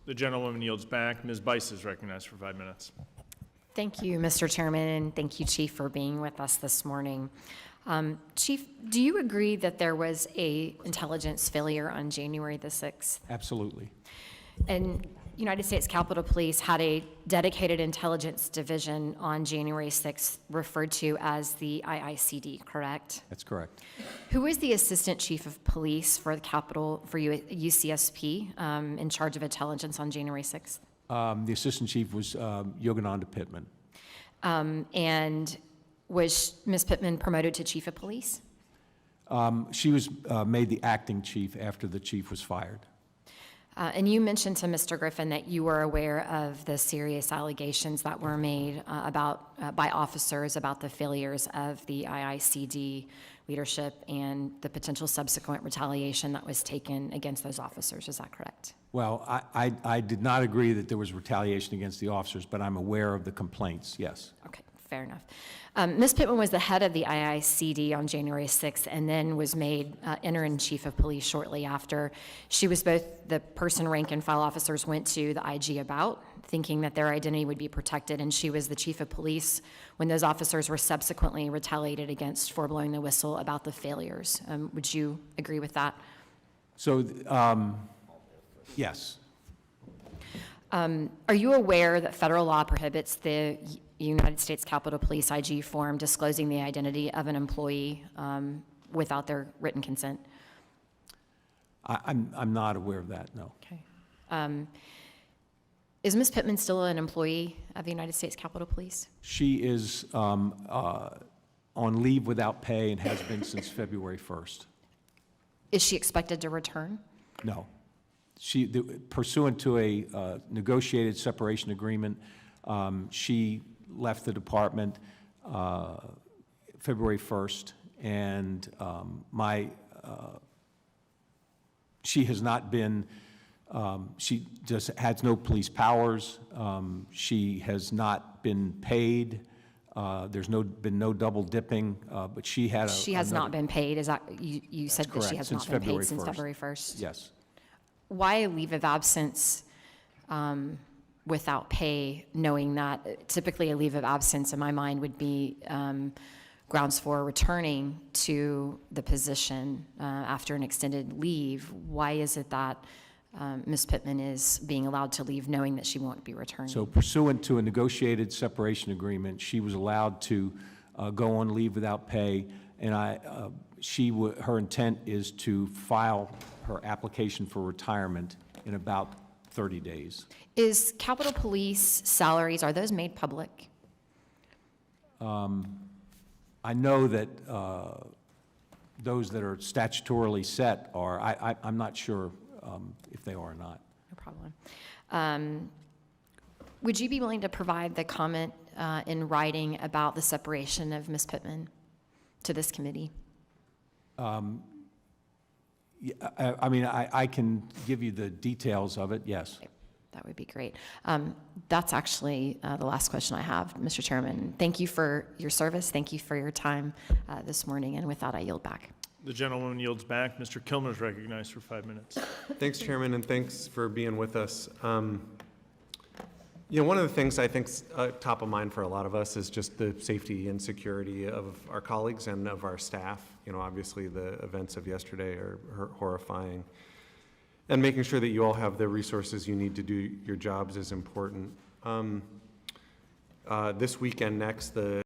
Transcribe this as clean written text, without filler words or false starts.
The gentlewoman yields back. Ms. Bice is recognized for 5 minutes. Thank you, Mr. Chairman, and thank you, Chief, for being with us this morning. Chief, do you agree that there was a intelligence failure on January the 6th? Absolutely. And United States Capitol Police had a dedicated intelligence division on January 6th, referred to as the IICD, correct? That's correct. Who was the Assistant Chief of Police for the Capitol, for UCSP, in charge of intelligence on January 6th? The Assistant Chief was Yogananda Pittman. And was Ms. Pittman promoted to Chief of Police? She was made the acting chief after the chief was fired. And you mentioned to Mr. Griffin that you were aware of the serious allegations that were made by officers about the failures of the IICD leadership and the potential subsequent retaliation that was taken against those officers. Is that correct? Well, I did not agree that there was retaliation against the officers, but I'm aware of the complaints, yes. Okay, fair enough. Ms. Pittman was the head of the IICD on January 6th and then was made interim chief of police shortly after. She was both the person rank and file officers went to the IG about, thinking that their identity would be protected, and she was the chief of police when those officers were subsequently retaliated against for blowing the whistle about the failures. Would you agree with that? So, yes. Are you aware that federal law prohibits the United States Capitol Police IG form disclosing the identity of an employee without their written consent? I'm not aware of that, no. Okay. Is Ms. Pittman still an employee of the United States Capitol Police? She is on leave without pay and has been since February 1st. Is she expected to return? No. Pursuant to a negotiated separation agreement, she left the department February 1st, and she has not been, she just has no police powers. She has not been paid. There's been no double dipping, but she had She has not been paid. Is that, you said that she has not been paid since February 1st? Yes. Why a leave of absence without pay, knowing that typically a leave of absence in my mind would be grounds for returning to the position after an extended leave? Why is it that Ms. Pittman is being allowed to leave knowing that she won't be returning? So pursuant to a negotiated separation agreement, she was allowed to go on leave without pay, and her intent is to file her application for retirement in about 30 days. Is Capitol Police salaries, are those made public? I know that those that are statutorily set are. I'm not sure if they are or not. No problem. Would you be willing to provide the comment in writing about the separation of Ms. Pittman to this committee? I mean, I can give you the details of it, yes. Okay, that would be great. That's actually the last question I have, Mr. Chairman. Thank you for your service. Thank you for your time this morning. And with that, I yield back. The gentlewoman yields back. Mr. Kilmer is recognized for 5 minutes. Thanks, Chairman, and thanks for being with us. You know, one of the things I think is top of mind for a lot of us is just the safety and security of our colleagues and of our staff. You know, obviously the events of yesterday are horrifying. And making sure that you all have the resources you need to do your jobs is important. This weekend next, the